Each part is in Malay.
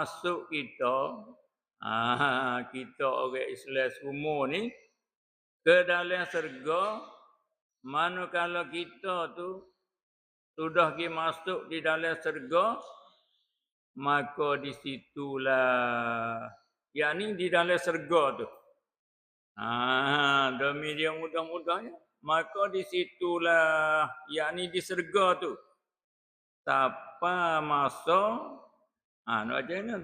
masuk kita, kita orang Islam semua ni ke dalam syurga, manakala kita tu sudah pergi masuk di dalam syurga, maka di situlah, yakni di dalam syurga tu. Demi dia mudah-mudahnya, maka di situlah, yakni di syurga tu, siapa masuk, nak aja ni.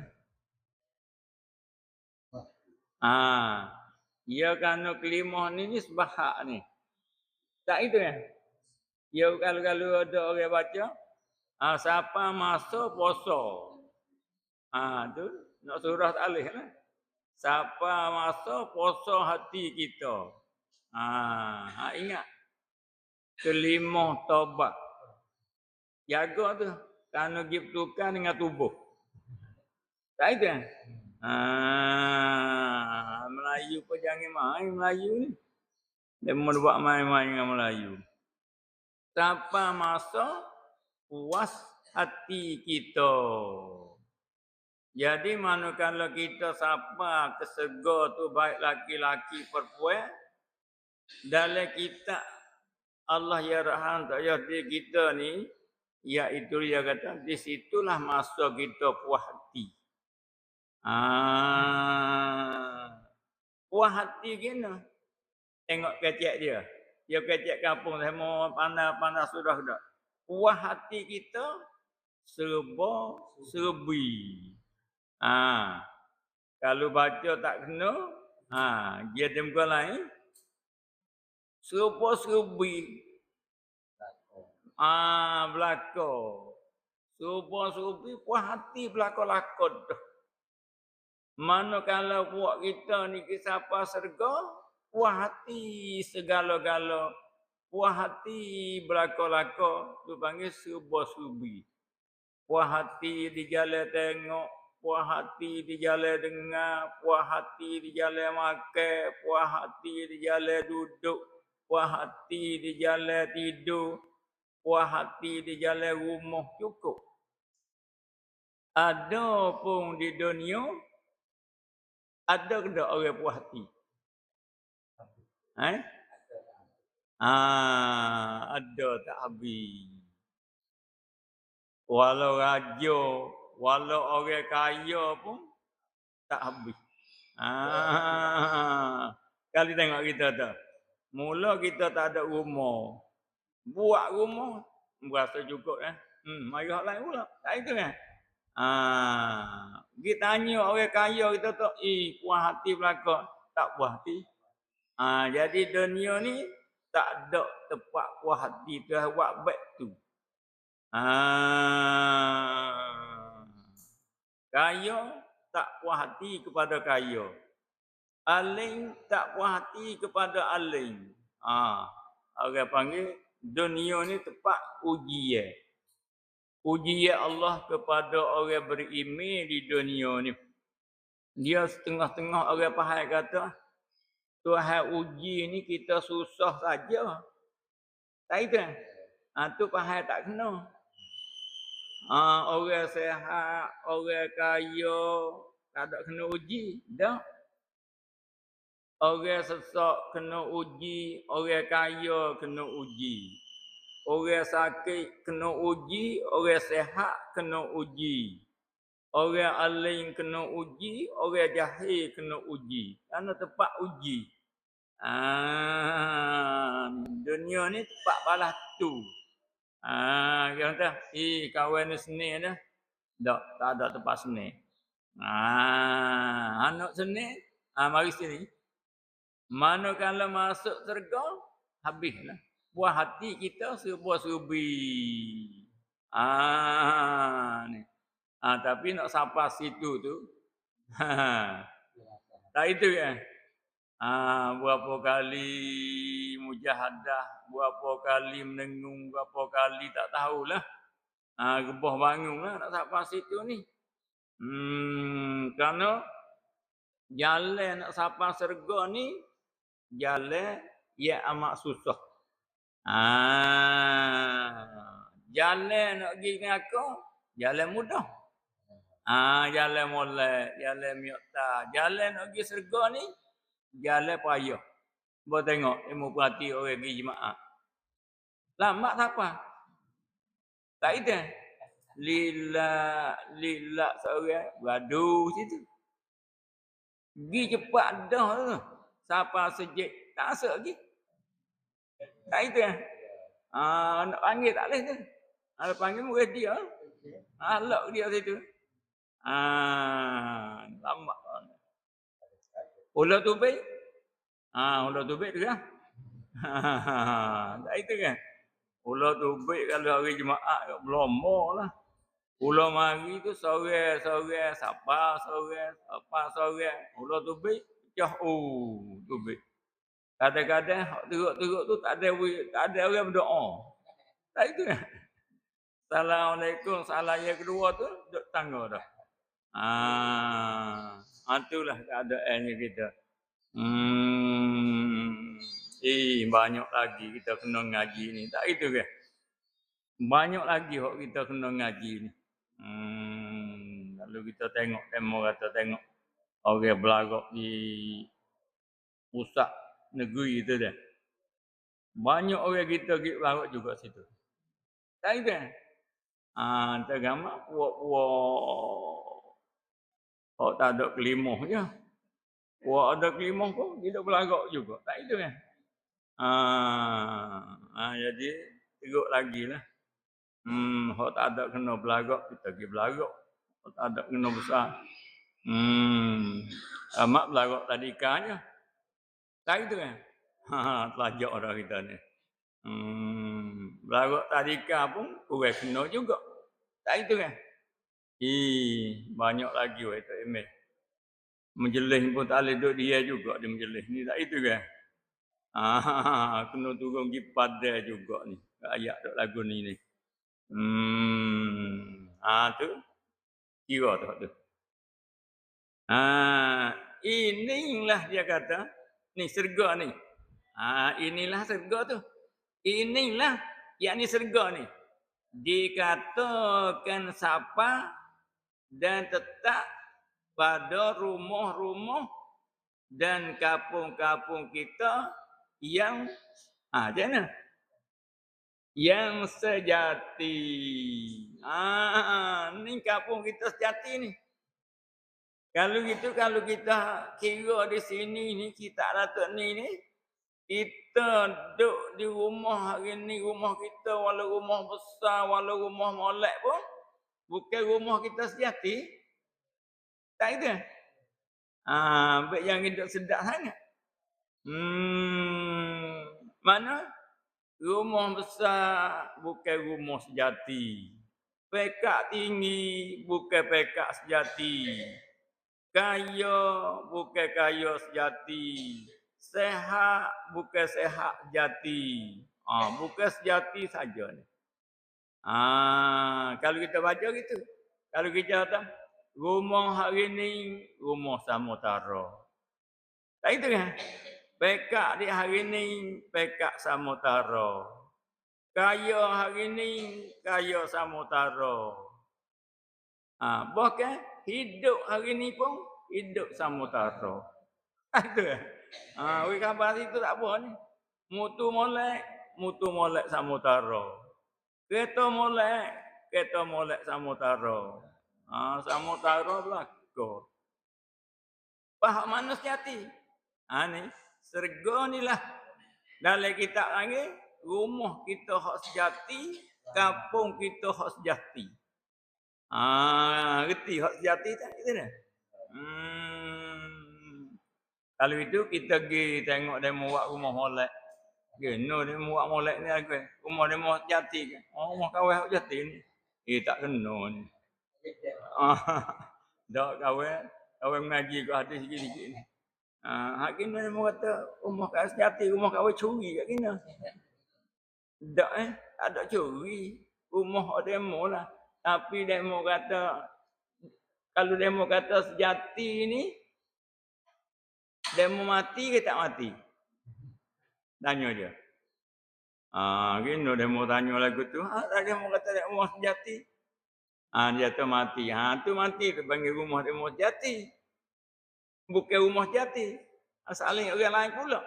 Ya kerana kelimah ni sebahak ni. Tak itu ya? Ya kalau ada orang baca, siapa masuk puasa. Tu nak surah alih lah. Siapa masuk puasa hati kita. Ingat. Kelimah taubat. Jaga tu. Kerana pergi bertukar dengan tubuh. Tak itu kan? Melayu pun jangan main Melayu ni. Dia mau buat main-main dengan Melayu. Siapa masa puas hati kita. Jadi manakala kita siapa kesega tu baik laki-laki perempuan, dalam kita Allah ya Rahman tak ya kita ni, iaitu dia kata di situlah masa kita puas hati. Puas hati gini. Tengok kecek dia. Dia kecek kampung saya mau panas-panas sudah. Puas hati kita serba-serbi. Kalau baca tak kena, dia ada muka lain. Serba-serbi. Belakang. Serba-serbi puas hati belakang-lakon tu. Manakala buat kita ni siapa syurga, puas hati segala-gala. Puas hati belakang-lakon, tu panggil serba-serbi. Puas hati di jalan tengok, puas hati di jalan dengar, puas hati di jalan makan, puas hati di jalan duduk, puas hati di jalan tidur, puas hati di jalan rumah, cukup. Ada pun di dunia, ada ke tak orang puas hati? Ada tak habis. Walau raja, walau orang kaya pun tak habis. Kali tengok kita tu. Mula kita tak ada rumah. Buat rumah, berasa cukup mari hak lain pula. Tak itu kan? Kita tanya orang kaya kita tu, puas hati belakang. Tak puas hati. Jadi dunia ni tak ada tempat puas hati tu buat baik tu. Kaya tak puas hati kepada kaya. Alim tak puas hati kepada alim. Orang panggil dunia ni tempat ujian. Ujian Allah kepada orang beriman di dunia ni. Dia setengah-setengah orang faham kata, Tuhan uji ni kita susah saja. Tak itu kan? Tu faham tak kena. Orang sehat, orang kaya, tak ada kena uji. Dah. Orang sesak kena uji, orang kaya kena uji. Orang sakit kena uji, orang sehat kena uji. Orang alim kena uji, orang jahil kena uji. Kerana tempat uji. Dunia ni tempat balas tu. Dia kata, kawan ni seni dah. Tak ada tempat seni. Anak seni, mari sini. Manakala masuk syurga, habislah. Buah hati kita serba-serbi. Ni. Tapi nak sampai situ tu. Tak itu kan? Berapa kali mujahadah, berapa kali menengung, berapa kali tak tahulah. Gebah bangunlah nak sampai situ ni. Kerana jalan nak sampai syurga ni, jalan yang amat susah. Jalan nak pergi neraka, jalan mudah. Jalan molek, jalan miota, jalan nak pergi syurga ni, jalan payah. Buat tengok, ilmu perhati orang pergi jemaah. Lambat siapa? Tak ada. Lila seorang beradu situ. Pergi cepat dah tu. Siapa sejik, tak asal lagi. Tak ada. Nak panggil tak boleh tu. Kalau panggil murid dia. Alak dia situ. Lambat. Ular tubik. Ular tubik tu kan. Tak itu kan. Ular tubik kalau hari Jumaat kat Beloma lah. Ular mari tu sore, sapa sore. Ular tubik pecah tubik. Kadang-kadang hak teruk-teruk tu tak ada orang berdoa. Tak itu kan. Assalamualaikum, salam yang kedua tu duduk tangga dah. Itulah keadaannya kita. Banyak lagi kita kena ngaji ni. Tak itu ke? Banyak lagi hok kita kena ngaji ni. Lalu kita tengok demo kata tengok orang belagak di pusat negeri tu dah. Banyak orang kita pergi belagak juga situ. Tak itu kan? Tergambar puak tak ada kelimah je. Puak ada kelimah pun dia belagak juga. Tak itu kan? Jadi teruk lagi lah. Hak tak ada kena belagak, kita pergi belagak. Hak tak ada kena besar. Mak belagak tadikanya. Tak itu kan? Pelajak dah kita ni. Belagak tadika pun kurang kena juga. Tak itu kan? Banyak lagi orang tak emeh. Menjelis pun tak boleh duduk dia juga dia menjelis ni. Tak itu kan? Kena turun pergi pada juga ni. Ayat duk lagu ni. Tu. Kira tu. Inilah dia kata. Ni syurga ni. Inilah syurga tu. Inilah yakni syurga ni. Dikatakan siapa dan tetap pada rumah-rumah dan kampung-kampung kita yang macam mana? Yang sejati. Ni kampung kita sejati ni. Kalau gitu, kalau kita kira di sini ni, kita Datuk ni, kita duduk di rumah hari ni, rumah kita walau rumah besar, walau rumah molek pun, bukan rumah kita sejati. Tak itu. Baik yang hidup sedap sangat. Mana? Rumah besar bukan rumah sejati. Pekak tinggi bukan pekak sejati. Kaya bukan kaya sejati. Sehat bukan sehat sejati. Bukan sejati saja ni. Kalau kita baca gitu. Kalau kita kata rumah hari ni rumah samutara. Tak itu kan? Pekak di hari ni pekak samutara. Kaya hari ni kaya samutara. Bahkan hidup hari ni pun hidup samutara. Itu kan? Wei khabar itu tak apa ni. Mutu molek samutara. Kereta molek samutara. Samutara belaka. Faham mana sejati? Ni syurga ni lah. Dalam kitab lagi, rumah kita hak sejati, kampung kita hak sejati. Reti hak sejati tak kita dah. Kalau itu kita pergi tengok demo buat rumah molek. Kena demo buat molek ni aku. Rumah demo sejati ke? Rumah kawan hak sejati ni. Tak kena ni. Dak kawan mengaji kat hati sikit-sikit ni. Hak kena demo kata rumah kat sejati, rumah kawan curi kat kena. Tak ada curi. Rumah demo lah. Tapi demo kata, kalau demo kata sejati ni, demo mati ke tak mati? Tanya dia. Kena demo tanya lagu tu. Tak demo kata demo sejati. Dia tu mati. Tu mati tu panggil rumah dia rumah jati. Bukan rumah jati. Asalnya orang lain pula.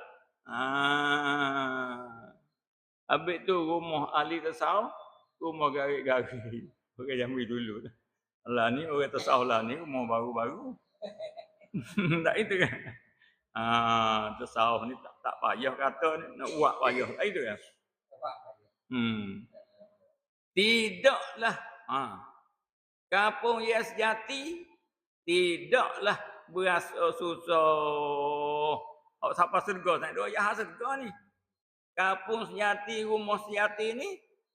Habis tu rumah ahli tasawuf, rumah garik-garik. Orang Jambi dulu. Lah ni orang tasawuf lah ni rumah baru-baru. Tak itu kan? Tasawuf ni tak payah kata ni, nak buat payah. Tak itu kan? Tidaklah. Kampung yang sejati tidaklah berasa susah. Awak siapa serga tak ada ayah serga ni. Kampung sejati, rumah sejati ni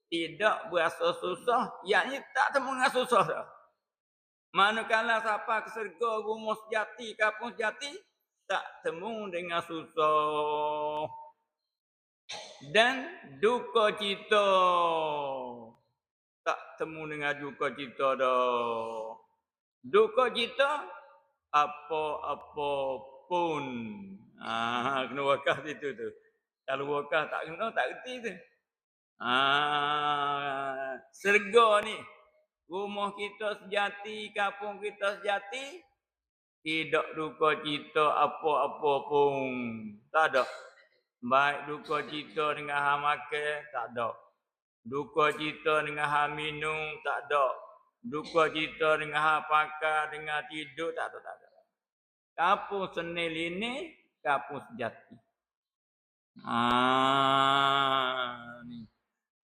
tidak berasa susah, yakni tak temu dengan susah dah. Manakala siapa ke serga rumah sejati, kampung sejati tak temu dengan susah. Dan duka cita tak temu dengan duka cita dah. Duka cita apa-apa pun. Kena wakaf situ tu. Kalau wakaf tak kena, tak kerti tu. Serga ni, rumah kita sejati, kampung kita sejati, tidak duka cita apa-apa pun. Tak ada. Baik duka cita dengan hal makan, tak ada. Duka cita dengan hal minum, tak ada. Duka cita dengan hal pakai, dengan tidur, tak ada. Kampung Senil ini, kampung sejati. Ni.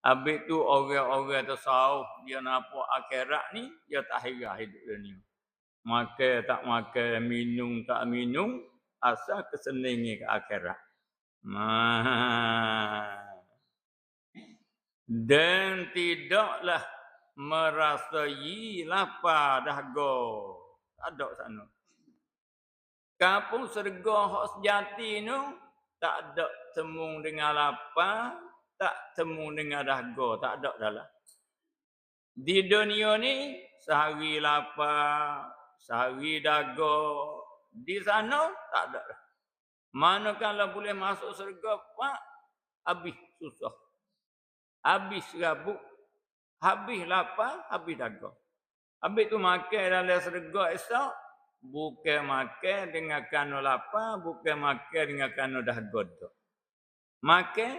Habis tu orang-orang tasawuf, dia nampak akhirat ni, dia tak hirah hidup dunia. Makan tak makan, minum tak minum, asal kesenangan ke akhirat. Dan tidaklah merasai lapar dahaga. Tak ada sana. Kampung serga hak sejati tu tak ada temu dengan lapar, tak temu dengan dahaga, tak ada dalam. Di dunia ni sehari lapar, sehari dahaga, di sana tak ada. Manakala boleh masuk syurga, pak, habis susah. Habis rabuk, habis lapar, habis dahaga. Habis tu makan dalam syurga esok, bukan makan dengan kerana lapar, bukan makan dengan kerana dahaga. Makan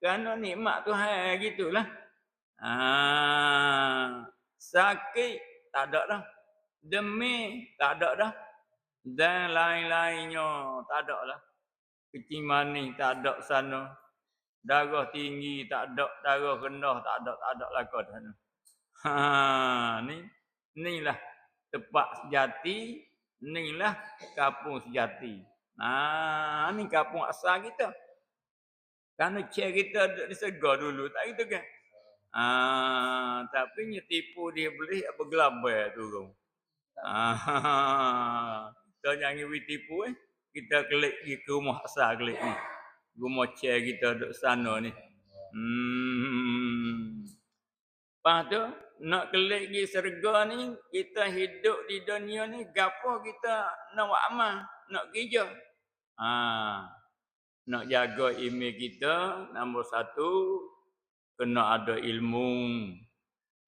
kerana nikmat Tuhan gitulah. Sakit tak ada dah. Demam tak ada dah. Dan lain-lainnya tak ada lah. Kecing manis tak ada sana. Darah tinggi tak ada, darah rendah tak ada lakon sana. Inilah tempat sejati, inilah kampung sejati. Ni kampung asal kita. Kerana cik kita duduk di Serga dulu, tak gitu kan? Tapi dia tipu dia beli apa gelabai turun. Kita jangan tipu kita klik pergi ke rumah asal klik ni. Rumah cik kita duduk sana ni. Lepas tu nak klik pergi Serga ni, kita hidup di dunia ni gapo kita nak buat amal, nak kerja. Nak jaga iman kita, nombor satu, kena ada ilmu.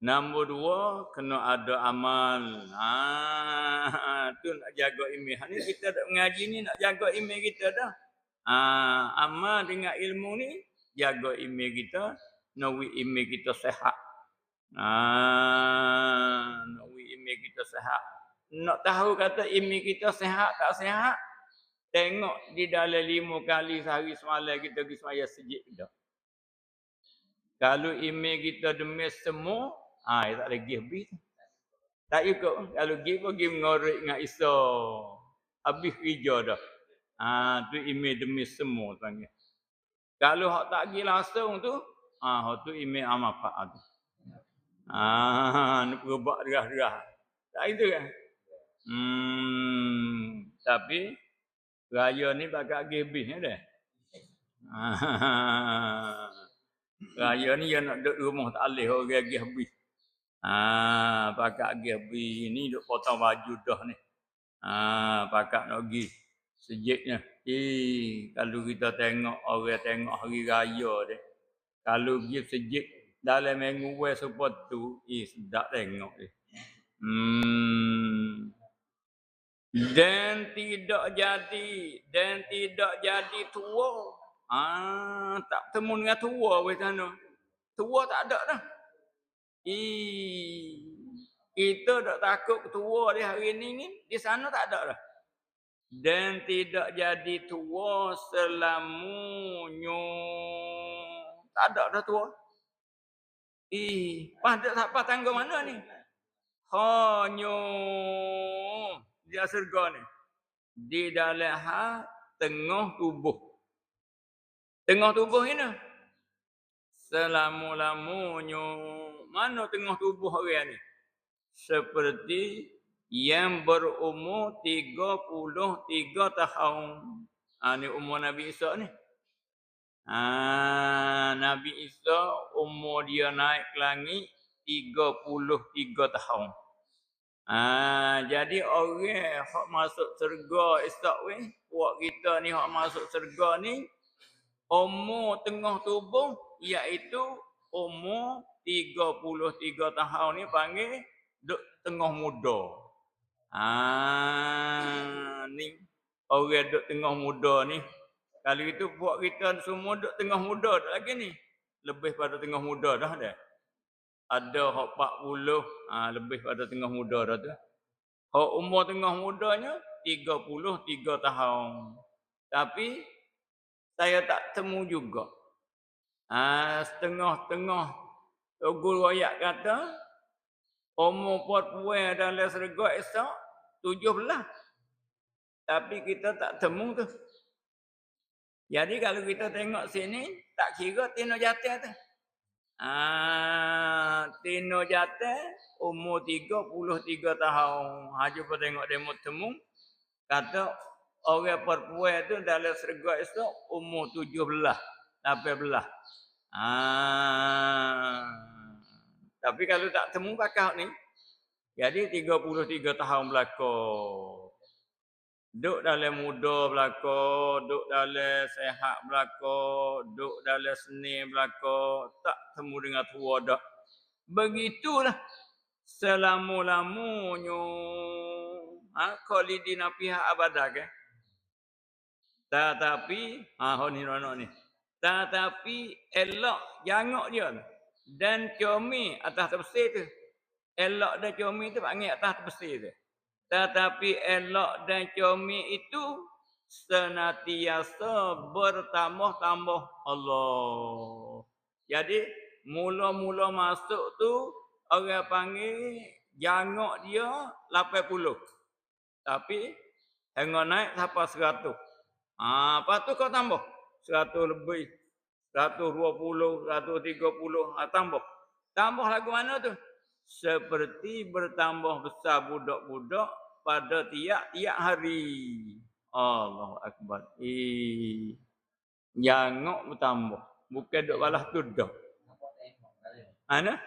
Nombor dua, kena ada amal. Tu nak jaga iman. Ni kita nak mengaji ni nak jaga iman kita dah. Amal dengan ilmu ni, jaga iman kita, nawi iman kita sehat. Nawi iman kita sehat. Nak tahu kata iman kita sehat tak sehat? Tengok di dalam 5 kali sehari semalam kita pergi sembahyang sejid dah. Kalau iman kita demis semua, tak lagi habis. Tak ikut. Kalau pergi mengorek dengan Isa. Habis kerja dah. Tu iman demis semua panggil. Kalau hak tak pergi langsung tu, hak tu iman amapak tu. Nak berubat derah-derah. Tak itu kan? Tapi raya ni bakal habis dah. Raya ni yang nak duduk rumah tak boleh orang pergi habis. Pakak pergi habis ni duk potong baju dah ni. Pakak nak pergi sejiknya. Kalau kita tengok orang tengok hari raya dia. Kalau pergi sejik dalam minggu wes support tu, sedap tengok dia. Hmm. Dan tidak jadi tua. Tak temu dengan tua weh sana. Tua tak ada dah. Kita tak takut tua di hari ni di sana tak ada dah. Dan tidak jadi tua selamunyo. Tak ada dah tua. Pada siapa tangga mana ni? Hanya dia surga ni. Di dalam tengah tubuh. Tengah tubuh ini. Selama-lamanya. Mana tengah tubuh orang ni? Seperti yang berumur 33 tahun. Ni umur Nabi Isa ni. Nabi Isa umur dia naik ke langit 33 tahun. Jadi orang hak masuk syurga esok weh, buat kita ni hak masuk syurga ni umur tengah tubuh iaitu umur 33 tahun ni panggil duk tengah muda. Ni orang duk tengah muda ni. Kalau itu buat kita semua duk tengah muda dah lagi ni. Lebih pada tengah muda dah dah. Ada hak 40, lebih pada tengah muda dah tu. Hak umur tengah mudanya 33 tahun. Tapi saya tak temu juga. Setengah-tengah guru ayat kata umur perempuan dalam syurga esok 17. Tapi kita tak temu tu. Jadi kalau kita tengok sini tak kira tino jatuh tu. Tino jatuh umur 33 tahun. Jumpa tengok demo temu kata orang perempuan tu dalam syurga esok umur 17, 18. Tapi kalau tak temu pakak ni, jadi 33 tahun belakang. Duk dalam muda belakang, duk dalam sehat belakang, duk dalam seni belakang, tak temu dengan tua dak. Begitulah selama-lamanya. Khalidina fiha abada ke? Tetapi ni rono ni. Tetapi elok jangok dia dan comel atas tafsir tu. Elok dan comel tu panggil atas tafsir tu. Tetapi elok dan comel itu senantiasa bertambah-tambah Allah. Jadi mula-mula masuk tu orang panggil jangok dia 80. Tapi hingga naik sampai 100. Lepas tu kau tambah 100 lebih, 120, 130, tambah. Tambah lagu mana tu? Seperti bertambah besar budak-budak pada tiap-tiap hari. Allahu Akbar. Jangok bertambah. Bukan duk balas tu dah. Mana?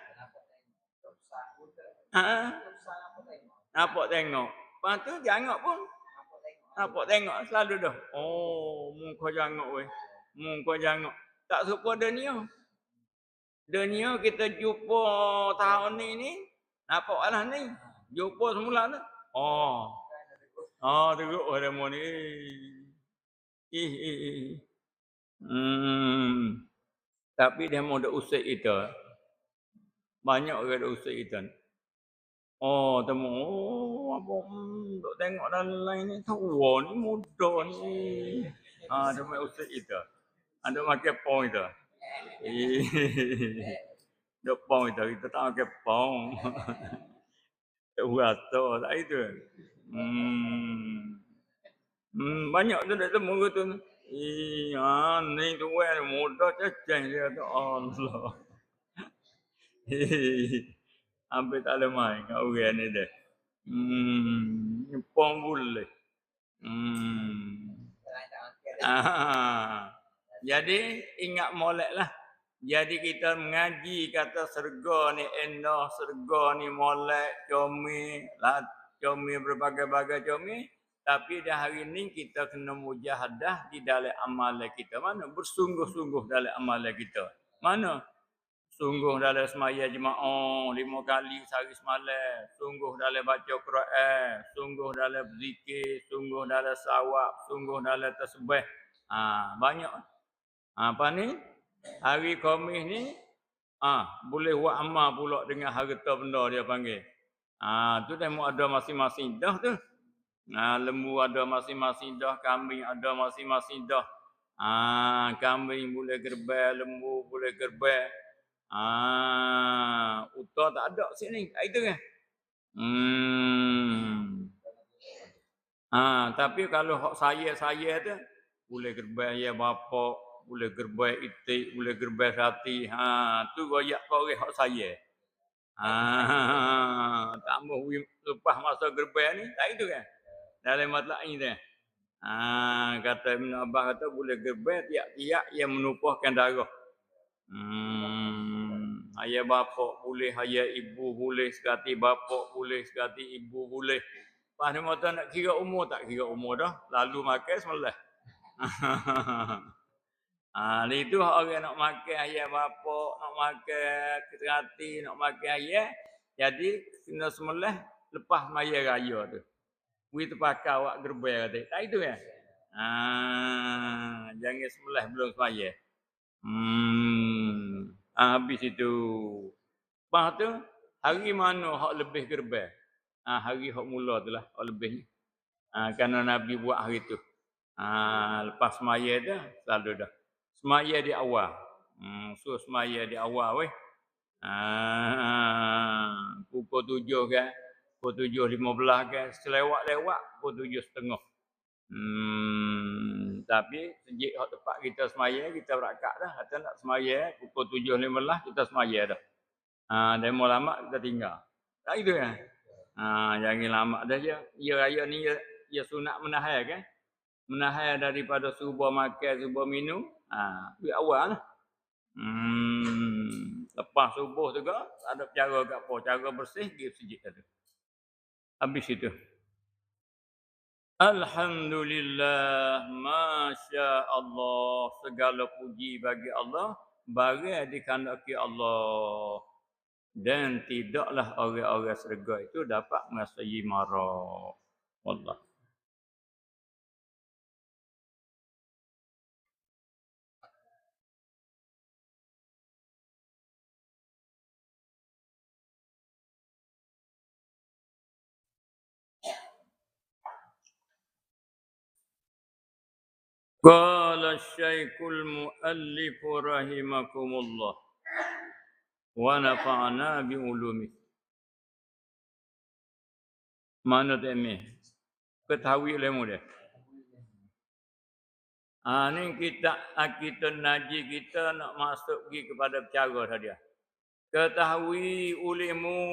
Nampak tengok. Lepas tu jangok pun. Nampak tengok selalu dah. Muka jangok weh. Muka jangok. Tak serupa dunia. Dunia kita jumpa tahun ni. Nampak lah ni. Jumpa semula tu. Teruk ada mu ni. Tapi dia mau dah usik kita. Banyak orang dah usik kita. Temu. Apa duk tengok dalam lain ni. Tua ni, muda ni. Dia mau usik kita. Ada makan pong kita. Duk pong kita tak makan pong. Tak rasa tak itu. Banyak tu dah temu tu. Ni tu kan muda ceceng dia tu. Allah. Hampir tak boleh main kat orang ni dah. Pong boleh. Jadi ingat molek lah. Jadi kita mengaji kata serga ni endah, serga ni molek, comel, comel berbagai-bagai comel. Tapi dah hari ni kita kena mujahadah di dalam amalan kita. Mana? Bersungguh-sungguh dalam amalan kita. Mana? Sungguh dalam semaya jemaah 5 kali sehari semalam. Sungguh dalam baca Quran. Sungguh dalam berzikir. Sungguh dalam sawab. Sungguh dalam tasbih. Banyak. Apa ni? Hari Khamis ni boleh buat amal pula dengan harta benda dia panggil. Tu tengok ada masing-masing dah tu. Lembu ada masing-masing dah, kambing ada masing-masing dah. Kambing boleh gerbang, lembu boleh gerbang. Utah tak ada sini. Itu kan. Tapi kalau hak saya tu boleh gerbang ya bapak, boleh gerbang itik, boleh gerbang hati. Tu royak kau hak saya. Tambah lepas masa gerbang ni, tak itu kan. Dalam matlak ini tu. Kata Ibn Abbas kata boleh gerbang tiap-tiap yang menumpahkan darah. Ayah bapak boleh, ayah ibu boleh, sekati bapak boleh, sekati ibu boleh. Lepas ni mata nak kira umur, tak kira umur dah. Lalu makan semalah. Itu orang nak makan ayah bapak, nak makan sekati, nak makan ayah. Jadi kena semalah lepas maya raya tu. Wih terpakai awak gerbang kata. Tak itu kan? Jangan semalah belum semaya. Habis itu. Lepas tu, hari mana hak lebih gerbang? Hari hak mula tu lah, hak lebih ni. Kerana Nabi buat hari tu. Lepas semaya dah, selalu dah. Semaya di awal. So semaya di awal weh. Pukul 7 kan. Pukul 7.15 kan. Selewat-lewat pukul 7.30. Tapi sejak hak tempat kita semaya, kita berakat dah. Kata nak semaya, pukul 7.15 kita semaya dah. Demo lama kita tinggal. Tak gitu kan? Jangan lama dah je. Ya raya ni ya sunat menahan kan? Menahan daripada subuh makan, subuh minum. Di awal lah. Lepas subuh juga ada cara kat apa? Cara bersih pergi masjid tadi. Habis itu. Alhamdulillah, Masya Allah, segala puji bagi Allah, bagai dikehendaki Allah. Dan tidaklah orang-orang syurga itu dapat mengasai marah. Wallah. Qala Syekhul Muallif rahimakumullah wa nafa'ana bi ulumi. Mana temeh? Ketahui ilmu dia. Ni kita naji kita nak masuk pergi kepada perkara saja. Ketahui ulimu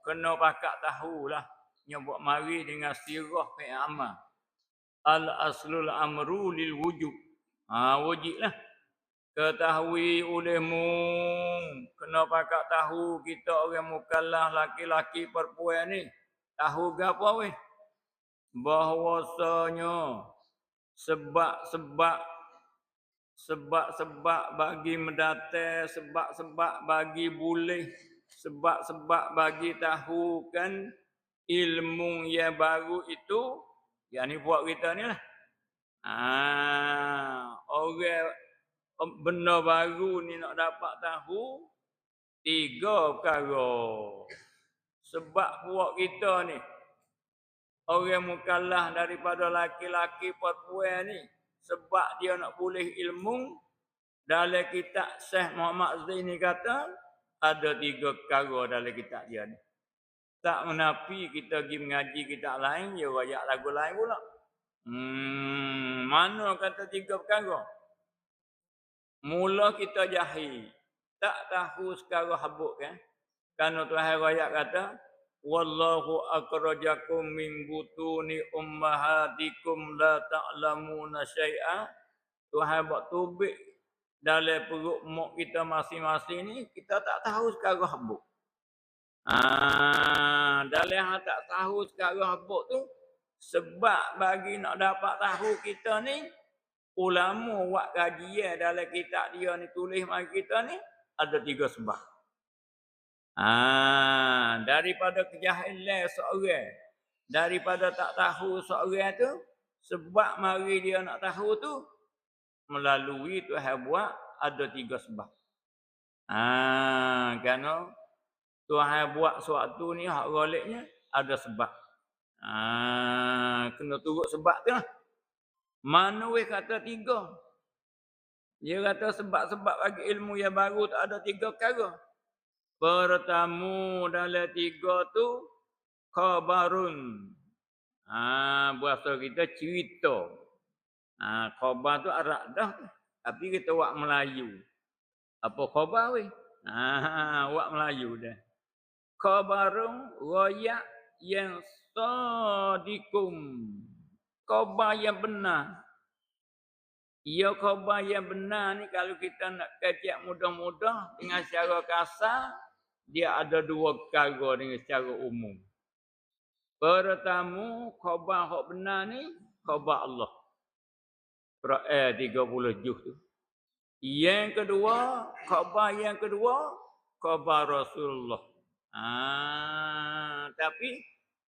kena pakak tahulah nyebut mari dengan sirah fi amal. Al aslul amru lil wujub. Wujudlah. Ketahui olehmu kena pakak tahu kita orang mukallaf laki-laki perempuan ni. Tahu gapo weh? Bahwasanya sebab-sebab bagi mendatang, sebab-sebab bagi boleh, sebab-sebab bagi tahu kan ilmu yang baru itu, yang ni buat kita ni lah. Orang benda baru ni nak dapat tahu 3 perkara. Sebab buat kita ni orang mukallaf daripada laki-laki perempuan ni, sebab dia nak boleh ilmu, dalam kitab Syekh Muhammad Zaini kata ada 3 perkara dalam kitab dia ni. Tak menapi kita pergi mengaji kitab lain, dia royak lagu lain pula. Mana kata 3 perkara? Mula kita jahil. Tak tahu sekarang habuk kan? Kerana Tuhan royak kata, wallahu akhrajakum min butuni ummahatikum la ta'lamuna syai'a. Tuhan buat tubik dalam perut mak kita masing-masing ni, kita tak tahu sekarang habuk. Dalam tak tahu sekarang habuk tu, sebab bagi nak dapat tahu kita ni, ulama buat kajian dalam kitab dia ni tulis mari kita ni, ada 3 sebab. Daripada kejahilan seorang, daripada tak tahu seorang tu, sebab mari dia nak tahu tu melalui Tuhan buat ada 3 sebab. Kerana Tuhan buat sesuatu ni hak goliknya ada sebab. Kena turut sebab tu lah. Mana weh kata 3? Dia kata sebab-sebab bagi ilmu yang baru tak ada 3 perkara. Pertama dalam 3 tu khabarun. Bahasa kita cerita. Khabar tu Arab dah. Tapi kita buat Melayu. Apa khabar weh? Buat Melayu dah. Khabarun royak yang sadikum. Khabar yang benar. Ya, khabar yang benar ni kalau kita nak kajian mudah-mudah dengan secara kasar, dia ada 2 perkara dengan secara umum. Pertama, khabar hak benar ni khabar Allah. Quran 30 juz tu. Yang kedua, khabar Rasulullah. Tapi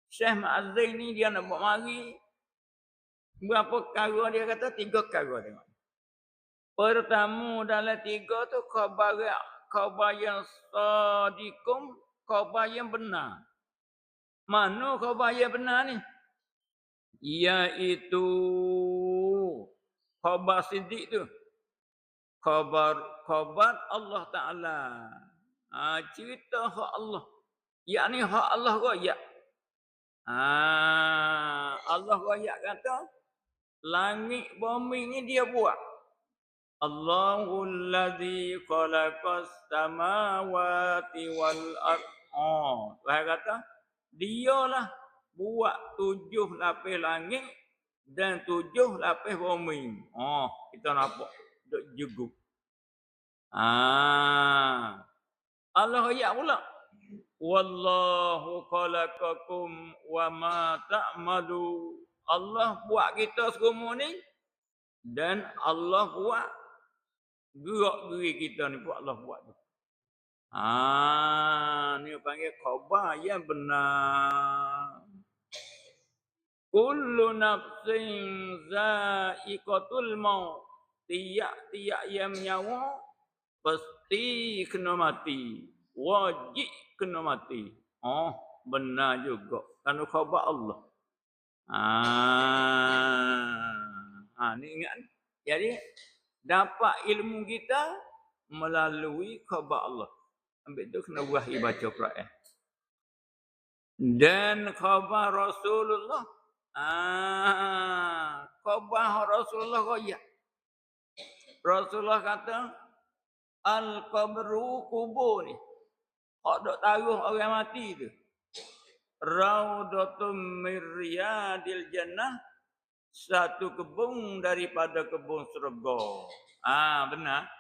Syekh Ma'azin ni dia nak buat mari berapa perkara dia kata 3 perkara tengok. Pertama dalam 3 tu khabar yang sadikum, khabar yang benar. Mana khabar yang benar ni? Iaitu khabar siddiq tu. Khabar Allah Ta'ala. Cerita hak Allah. Yakni hak Allah royak. Allah royak kata langit bumi ni dia buat. Allahul ladzi khalaqas samawati wal ard. Tuhan kata dialah buat 7 lapis langit dan 7 lapis bumi. Kita nampak duk jugup. Allah royak pula. Wallahu khalaqakum wa ma ta'malu. Allah buat kita semua ni dan Allah buat gerak-geri kita ni pun Allah buat tu. Ni panggil khabar yang benar. Kullu nafsin za'iqatul maut. Tiap-tiap yang menyawa pasti kena mati. Wajib kena mati. Benar juga. Kerana khabar Allah. Ni ingat ni. Jadi dapat ilmu kita melalui khabar Allah. Ambil tu kena wahyi baca Quran. Dan khabar Rasulullah. Khabar Rasulullah royak. Rasulullah kata al-qabru kubur ni. Hak dok taruh orang mati tu. Raudatum min riyadil jannah. Satu kebun daripada kebun syurga. Benar.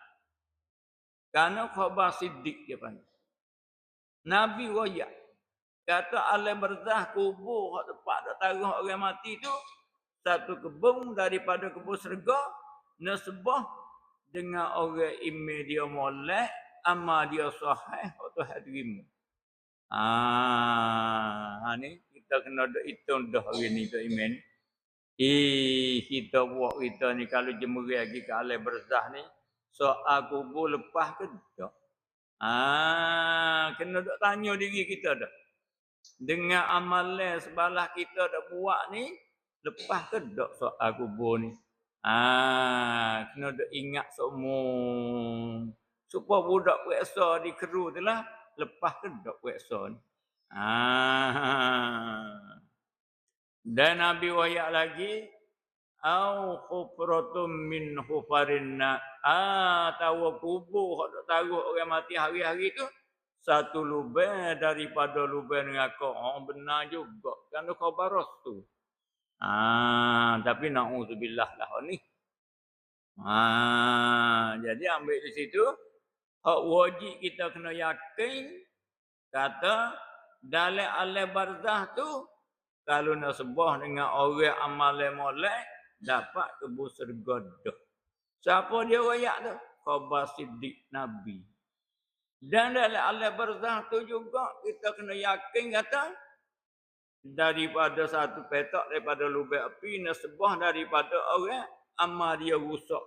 Kerana khabar siddiq dia panggil. Nabi royak. Kata alam barzah kubur hak tempat dok taruh orang mati tu. Satu kebun daripada kebun syurga. Nasbah dengan orang email dia molek. Amal dia sahih atau hadirin. Ni kita kena hitung dah hari ni tu iman. Kita buat kita ni kalau jemuri lagi ke alam barzah ni, soal kubur lepas ke tak? Kena dok tanya diri kita dah. Dengan amalan sebalah kita dah buat ni, lepas ke tak soal kubur ni? Kena dok ingat semua. Supaya budak puasa di keru tu lah, lepas ke tak puasa ni. Dan Nabi wayak lagi, au khufratum min hufarinna. Tahu kubur hak dok taruh orang mati hari-hari tu satu lubang daripada lubang neraka. Benar juga. Kerana khabar Rasul. Tapi na'udzubillah lah ni. Jadi ambil di situ hak wajib kita kena yakin kata dalam alam barzah tu kalau nak sebah dengan orang amal molek dapat kebun syurga dah. Siapa dia royak tu? Khabar siddiq Nabi. Dan dalam alam barzah tu juga kita kena yakin kata daripada satu petak daripada lubang api nasbah daripada orang amal dia rusak.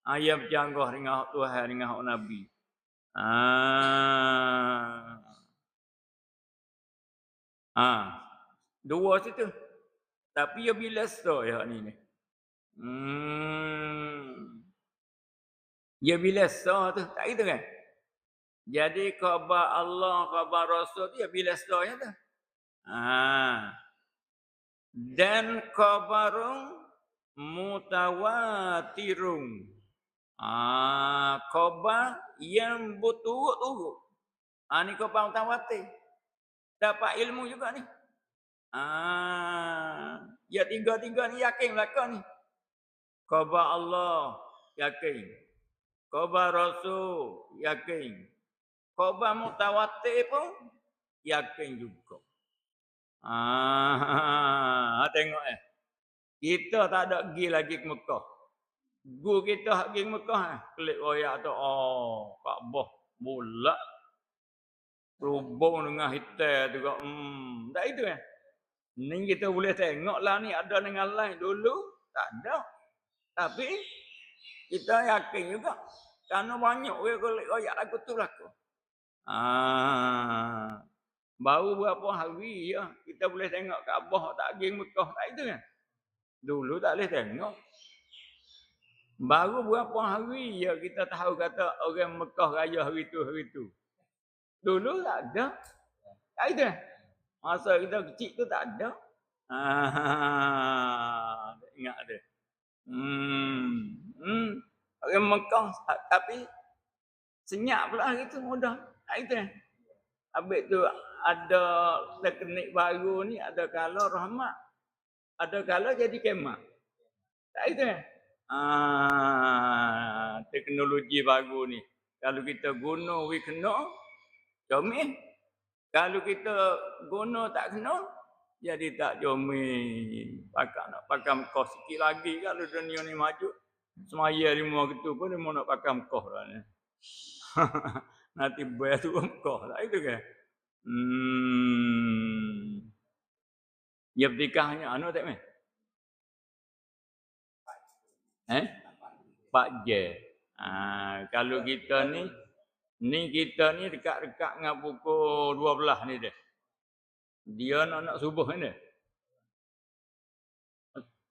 Ayam bercanggah dengan hak Tuhan dengan hak Nabi. Ah. Dua situ. Tapi ya bila ya ni. Ya bila tu tak gitu kan? Jadi khabar Allah, khabar Rasul tu ya bila ya tu. Dan khabarun mutawatirun. Khabar yang berturut-turut. Ni khabar mutawatir. Dapat ilmu juga ni. Ya tiga-tiga ni yakin belakang ni. Khabar Allah yakin. Khabar Rasul yakin. Khabar mutawatir pun yakin juga. Tengok kita tak ada pergi lagi ke Mekah. Guru kita pergi ke Mekah. Klik royak tu. Kaabah bulat. Rubung dengan hitam tu. Tak itu kan? Ni kita boleh tengok lah ni ada dengan lain. Dulu tak ada. Tapi kita yakin juga. Kerana banyak orang klik royak lagu tu laku. Baru berapa hari ya kita boleh tengok Kaabah tak pergi Mekah. Tak itu kan? Dulu tak boleh tengok. Baru berapa hari ya kita tahu kata orang Mekah raya hari tu. Dulu tak ada. Tak ada. Masa kita kecil tu tak ada. Ingat ada. Orang Mekah tapi senyap pula hari tu mudah. Tak ada. Habis tu ada teknik baru ni ada kala rahmat. Ada kala jadi kemat. Tak ada. Teknologi baru ni. Kalau kita guna we kena, comel. Kalau kita guna tak kena, jadi tak comel. Nak pakai Mekah sikit lagi kalau dunia ni maju. Semaya 5 gitu pun dia nak pakai Mekah lah ni. Nanti bayar tu Mekah tak itu kan? Ya bertikahnya tak meh? Pak je. Kalau kita ni kita ni dekat-dekat dengan pukul 12 ni dia. Dia nak subuh ni.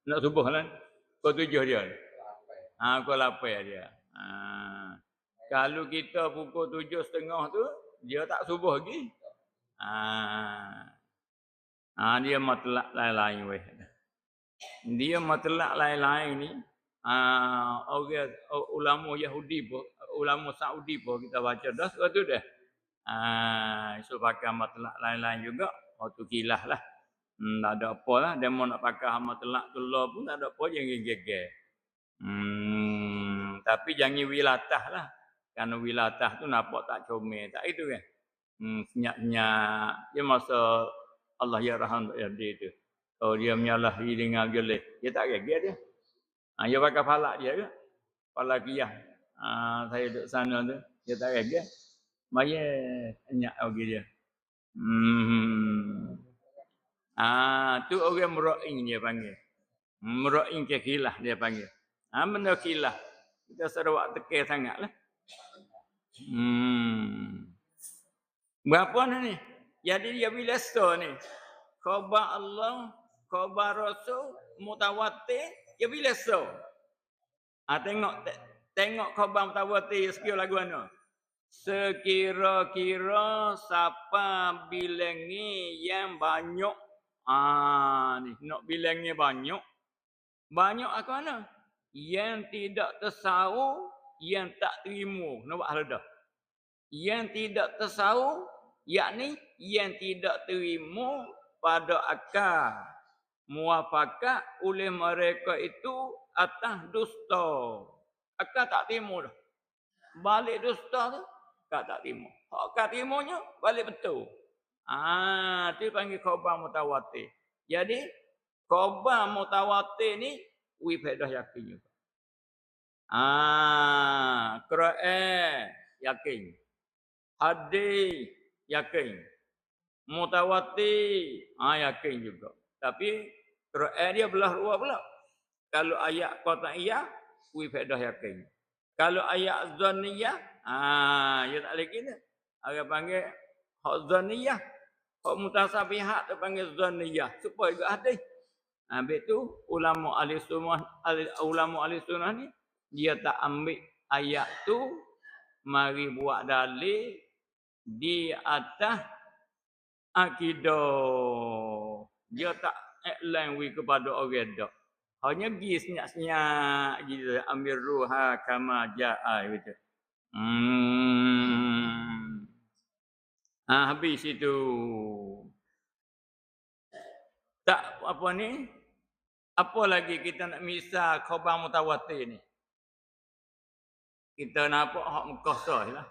Nak subuh kan? Pukul 7 dia. Pukul 8 dia. Kalau kita pukul 7.30 tu, dia tak subuh lagi. Dia matlak lain-lain weh. Dia matlak lain-lain ni. Orang ulama Yahudi pun, ulama Saudi pun kita baca dah tu dah. So pakai matlak lain-lain juga. Waktu kilah lah. Tak ada apa lah. Dia mau nak pakai matlak tu lah pun tak ada apa. Jangan geger. Tapi jangan wilatah lah. Kerana wilatah tu nampak tak comel. Tak itu kan. Senyap-senyap. Dia masa Allah ya rahman ya dia tu. Oh dia menyalahi dengan gelih. Dia tak geger dia. Dia pakai falak dia ke? Falak kiyah. Saya duduk sana tu. Dia tak geger. Maya senyap bagi dia. Tu orang mera'ing dia panggil. Mera'ing ke khilah dia panggil. Benda khilah. Kita Sarawak tekir sangatlah. Berapa ni? Jadi dia bila ni. Khabar Allah, khabar Rasul, mutawatir, dia bila tengok khabar mutawatir sekira lagu mana? Sekira-kira siapa bilangi yang banyak. Ni nak bilangnya banyak. Banyak apa mana? Yang tidak tersau, yang tak terima. Nampak hal dah. Yang tidak tersau, yakni yang tidak terima pada akal. Muafakat oleh mereka itu atas dusta. Akal tak terima dah. Balik dusta tu, akal tak terima. Akal terimanya, balik betul. Itu panggil khabar mutawatir. Jadi, khabar mutawatir ni, faedah yakin juga. Quran yakin. hadis yakin, mutawatir yakin juga. Tapi Quran dia belah dua pula. Kalau ayat qat'iyah, wi faedah yakin. Kalau ayat zanniyah, dia tak lagi ni. Orang panggil hak zanniyah, hak mutasabihat dia panggil zanniyah. Supaya juga hadis. Habis tu ulama ahli sunnah ni dia tak ambil ayat tu mari buat dalil di atas akidah. Dia tak iklan wi kepada orang dak. Hanya pergi senyap-senyap gitu ambil ruha kama jaa gitu. Habis itu. Tak apa ni? Apa lagi kita nak misal khabar mutawatir ni? Kita nampak hak Mekah sahaja.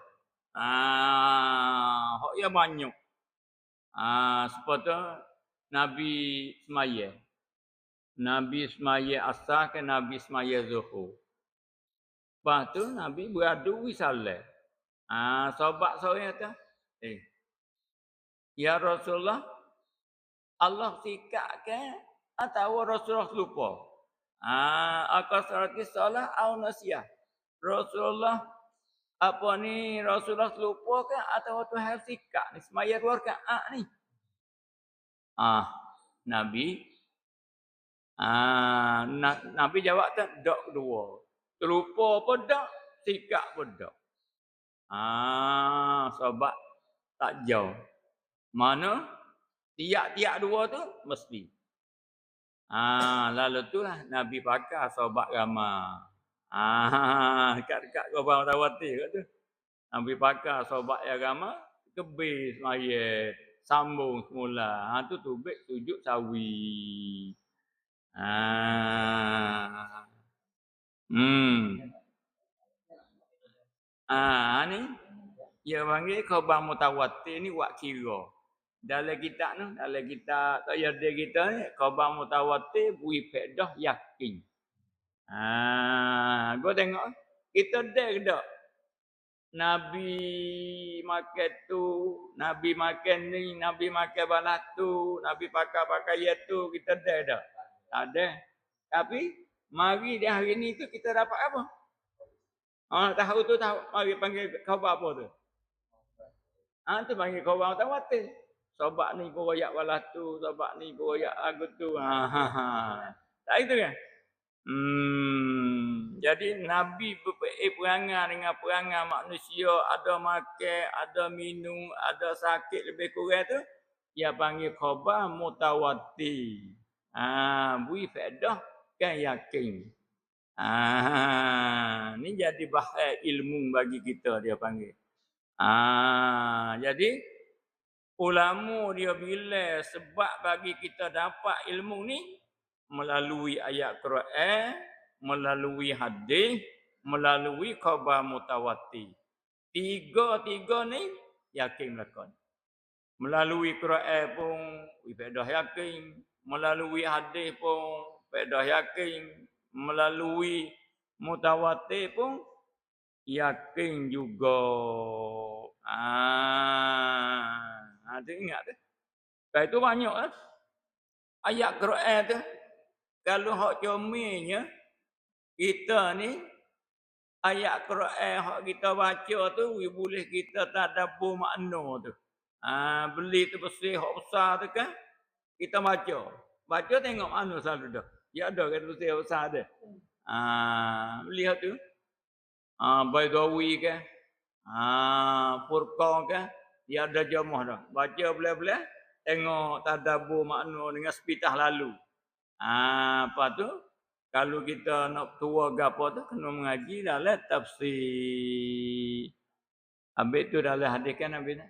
Hak yang banyak. Sepatutnya Nabi semaya. Nabi semaya asar ke Nabi semaya zuhur. Lepas tu Nabi beradu wisalah. Sahabat seorang kata, ya Rasulullah, Allah sikatkan atau Rasulullah lupa. Akasarati salah au nasiyah. Rasulullah apa ni Rasulullah lupa ke atau Tuhan sikat ni semaya 2 rakaat ni. Nabi Nabi jawab tak dua. Terlupa pun tak, sikat pun tak. Sahabat tak jauh. Mana tiap-tiap dua tu mesti. Lalu tu lah Nabi pakai sahabat ramai. Dekat-dekat khabar mutawatir kat tu. Nabi pakai sahabat yang ramai, kebis semaya, sambung semula. Tu tubik sujud sawi. Ni dia panggil khabar mutawatir ni buat kira. Dalam kitab tu, dalam kitab Tayyadeh kita ni, khabar mutawatir beri faedah yakin. Gua tengok kita dah ke tak? Nabi makan tu, Nabi makan ni, Nabi makan balas tu, Nabi pakai tu, kita dah tak? Tak ada. Tapi mari di hari ni tu kita dapat apa? Tahu tu tahu, mari panggil khabar apa tu? Tu panggil khabar mutawatir. Sahabat ni pun royak balas tu, sahabat ni pun royak lagu tu. Tak itu kan? Jadi Nabi perangai dengan perangai manusia, ada makan, ada minum, ada sakit lebih kurang tu, dia panggil khabar mutawatir. Beri faedah kan yakin. Ni jadi bahas ilmu bagi kita dia panggil. Jadi ulama dia bila sebab bagi kita dapat ilmu ni melalui ayat Quran, melalui hadis, melalui khabar mutawatir. Tiga-tiga ni yakin lakon. Melalui Quran pun faedah yakin, melalui hadis pun faedah yakin, melalui mutawatir pun yakin juga. Ingat tu. Lepas tu banyak lah. Ayat Quran tu. Kalau hak comelnya, kita ni, ayat Quran hak kita baca tu, boleh kita tadabbur makna tu. Beli tu bersih, hak besar tu kan, kita baca. Baca tengok mana selalu dah. Ya ada kata bersih hak besar tu. Beli hak tu. Baidawi kan. Furqan kan. Dia ada jamah dah. Baca belah-belah. Tengok tadabbur makna dengan sepitah lalu. Apa tu? Kalau kita nak tua gapo tu kena mengaji dalam tafsir. Habis tu dalam hadis kan Nabi ni.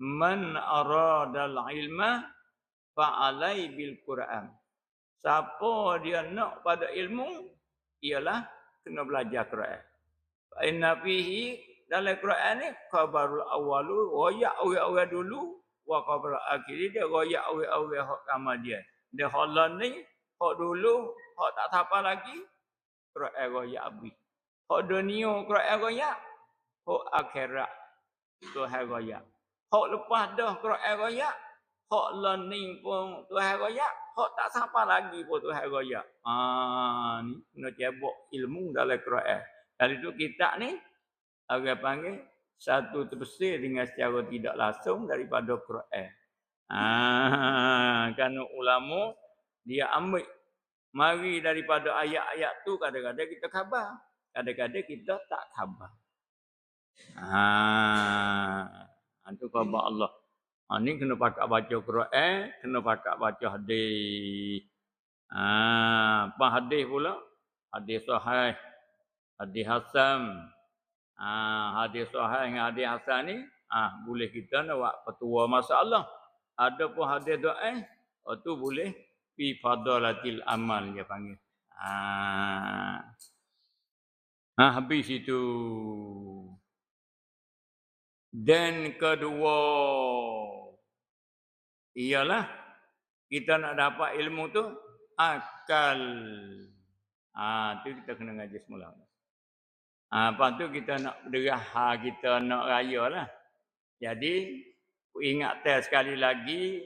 Man aradal ilma fa'alai bil Quran. Siapa dia nak pada ilmu ialah kena belajar Quran. Fa inna fihi dalam Quran ni khabarul awalu royak orang-orang dulu wa khabarul akhir dia royak orang-orang hak kemudian. Dia halan ni hak dulu hak tak siapa lagi Quran royak habis. Hak dunia Quran royak hak akhirat Tuhan raya. Hak lepas dah Quran raya, hak learning pun Tuhan raya, hak tak sampai lagi pun Tuhan raya. Ni kena cebok ilmu dalam Quran. Dari tu kita ni orang panggil satu terbersih dengan secara tidak langsung daripada Quran. Kerana ulama dia ambil mari daripada ayat-ayat tu kadang-kadang kita khabar, kadang-kadang kita tak khabar. Itu khabar Allah. Ni kena pakat baca Quran, kena pakat baca hadis. Apa hadis pula? Hadis sahih, hadis hasan. Hadis sahih dengan hadis hasan ni, boleh kita nak buat petua masalah. Ada pun hadis dhaif, tu boleh fi fadalatil amal dia panggil. Habis itu. Dan kedua ialah kita nak dapat ilmu tu akal. Tu kita kena ngaji semula. Lepas tu kita nak berderah, kita nak raya lah. Jadi ingat sekali lagi,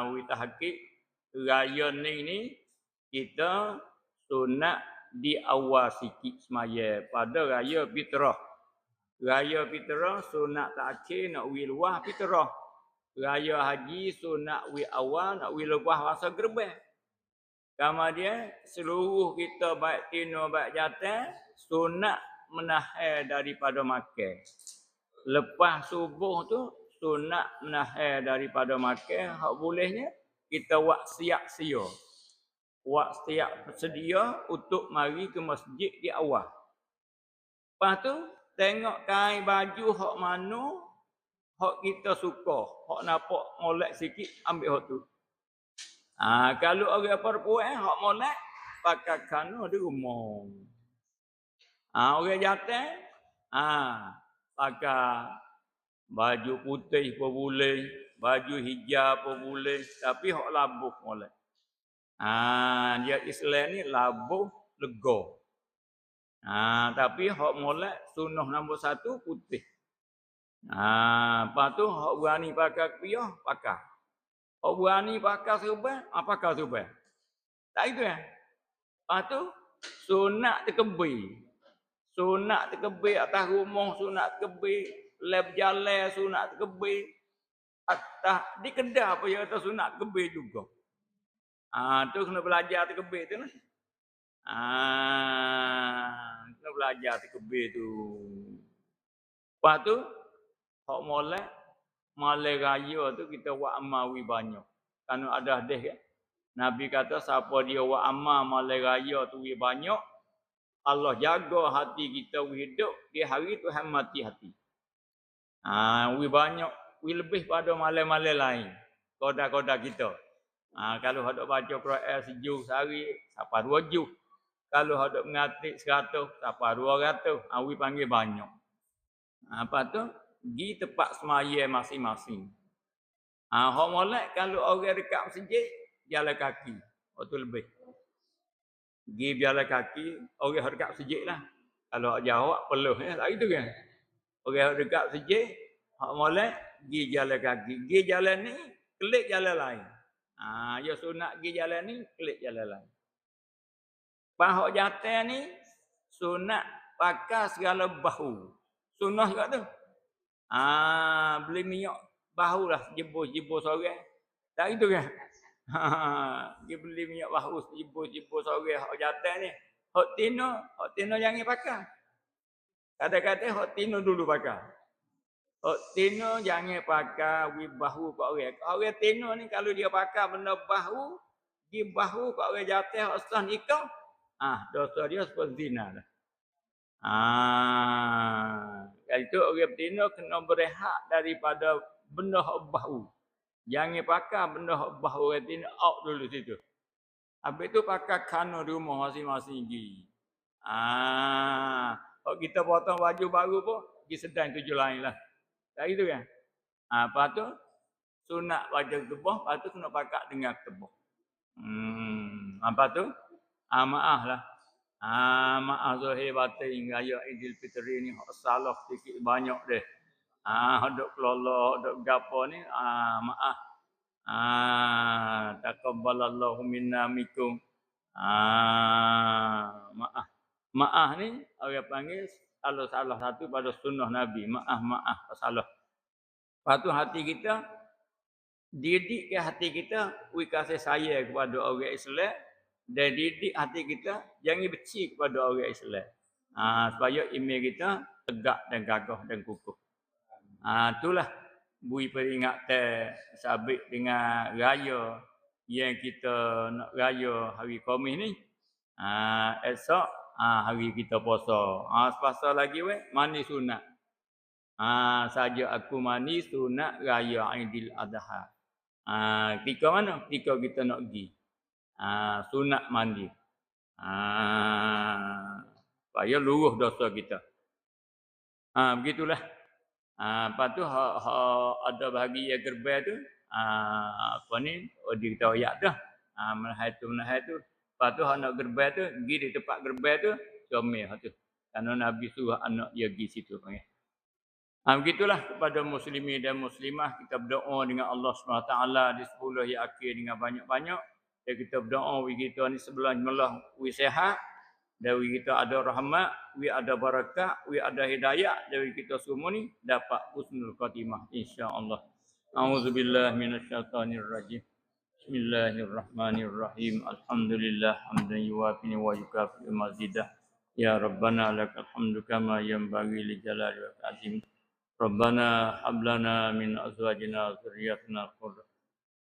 kita hakik raya ni kita sunat di awal sikit semaya pada raya fitrah. Raya fitrah sunat takhir nak wi luah fitrah. Raya haji sunat wi awal nak wi luah masa gerbang. Kemudian seluruh kita baik tino baik jantan sunat menahan daripada makan. Lepas subuh tu sunat menahan daripada makan. Hak bolehnya kita buat siap sia. Buat siap sedia untuk mari ke masjid di awal. Lepas tu tengok kain baju hak mana hak kita suka, hak nampak molek sikit ambil hak tu. Kalau orang perempuan hak molek pakai kanu di rumah. Orang jantan pakai baju putih pun boleh, baju hijau pun boleh, tapi hak labuh molek. Dia Islam ni labuh lega. Tapi hak molek sunnah nombor 1 putih. Lepas tu hak berani pakai kopiah pakai. Hak berani pakai serban, pakai serban. Tak itu kan? Lepas tu sunat terkebir. Sunat terkebir atas rumah, sunat terkebir lab jalan, sunat terkebir atas di kedai apa yang kata sunat terkebir juga. Tu kena belajar terkebir tu lah. Kena belajar terkebir tu. Lepas tu hak molek malai raya tu kita buat amal wi banyak. Kerana ada hadis kan. Nabi kata siapa dia buat amal malai raya tu wi banyak, Allah jaga hati kita wi hidup di hari Tuhan mati hati. Wi banyak, wi lebih pada malai-malai lain. Koda-koda kita. Kalau hendak baca Quran sejuz sehari sampai 2 juz. Kalau hendak mengatik 100 sampai 200, wi panggil banyak. Lepas tu pergi tempat semaya masing-masing. Hak molek kalau orang dekat masjid jalan kaki. Tu lebih. Pergi jalan kaki, orang dekat masjid lah. Kalau jauh peluh tak gitu kan. Orang dekat masjid hak molek pergi jalan kaki. Pergi jalan ni kelik jalan lain. Ya sunat pergi jalan ni kelik jalan lain. Hak jantan ni sunat pakai segala bahu. Sunnah juga tu. Beli minyak bahu lah jebus-jebus seorang. Tak gitu kan? Dia beli minyak bahu jebus-jebus seorang hak jantan ni. Hak tino jangan pakai. Kadang-kadang hak tino dulu pakai. Hak tino jangan pakai wi bahu kat orang. Orang tino ni kalau dia pakai benda bahu, di bahu kat orang jantan hak sah nikah, dosa dia seperti zina dah. Itu orang betina kena berehat daripada benda hak bahu. Jangan pakai benda hak bahu orang betina out dulu situ. Habis tu pakai kano di rumah masing-masing pergi. Kalau kita potong baju baru pun pergi sedang tujuh lain lah. Tak gitu kan? Lepas tu sunat baju tubuh, lepas tu kena pakai dengan tubuh. Lepas tu maaf lah. Maaf zahir batin raya Idul Fitri ni hak salah sikit banyak deh. Dok kelolo, dok gapo ni, maaf. Taqabbalallahu minna minkum. Maaf. Maaf ni orang panggil salah satu pada sunnah Nabi. Maaf salah. Lepas tu hati kita, didikkan hati kita, kasih sayang kepada orang Islam. Dan didik hati kita, jangan benci kepada orang Islam. Supaya iman kita tegak dan gagah dan kukuh. Itulah bui peringatan sabit dengan raya yang kita nak raya hari Khamis ni. Esok hari kita puasa. Sepasa lagi mani sunat. Saja aku mani sunat raya Aidil Adha. Ketika mana? Ketika kita nak pergi. Sunat mandi. Supaya luruh dosa kita. Begitulah. Lepas tu ada bahagian gerbang tu. Apa ni? Dia kita ayat tu. Menahai tu. Lepas tu nak gerbang tu, pergi di tempat gerbang tu, comel tu. Karena Nabi suruh anak dia pergi situ. Begitulah kepada muslimin dan muslimah, kita berdoa dengan Allah SWT di 10 yang akhir dengan banyak-banyak. Dan kita berdoa, kita ni sebelum melah, sihat. Dari kita ada rahmat, ada barakat, ada hidayah. Dari kita semua ni dapat husnul khatimah insya-Allah. A'udzubillahi minasyaitonirrajim. Bismillahirrahmanirrahim. Alhamdulillah hamdan yuwafi wa yukafi mazidah. Ya Rabbana lakal hamdu kama yanbaghi li jalali wa azim. Rabbana hab lana min azwajina wa dhurriyyatina qurrata.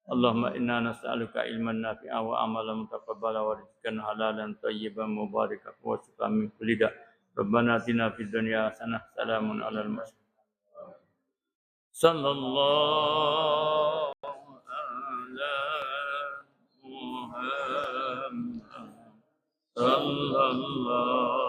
Allahumma inna nas'aluka ilman nafi'a wa amalan mutaqabbala wa rizqan halalan thayyiban mubarakan wa shifaan min kulli da'. Rabbana atina fid dunya hasanah. Salamun 'alal mursalin. Sallallahu ala Muhammad sallallahu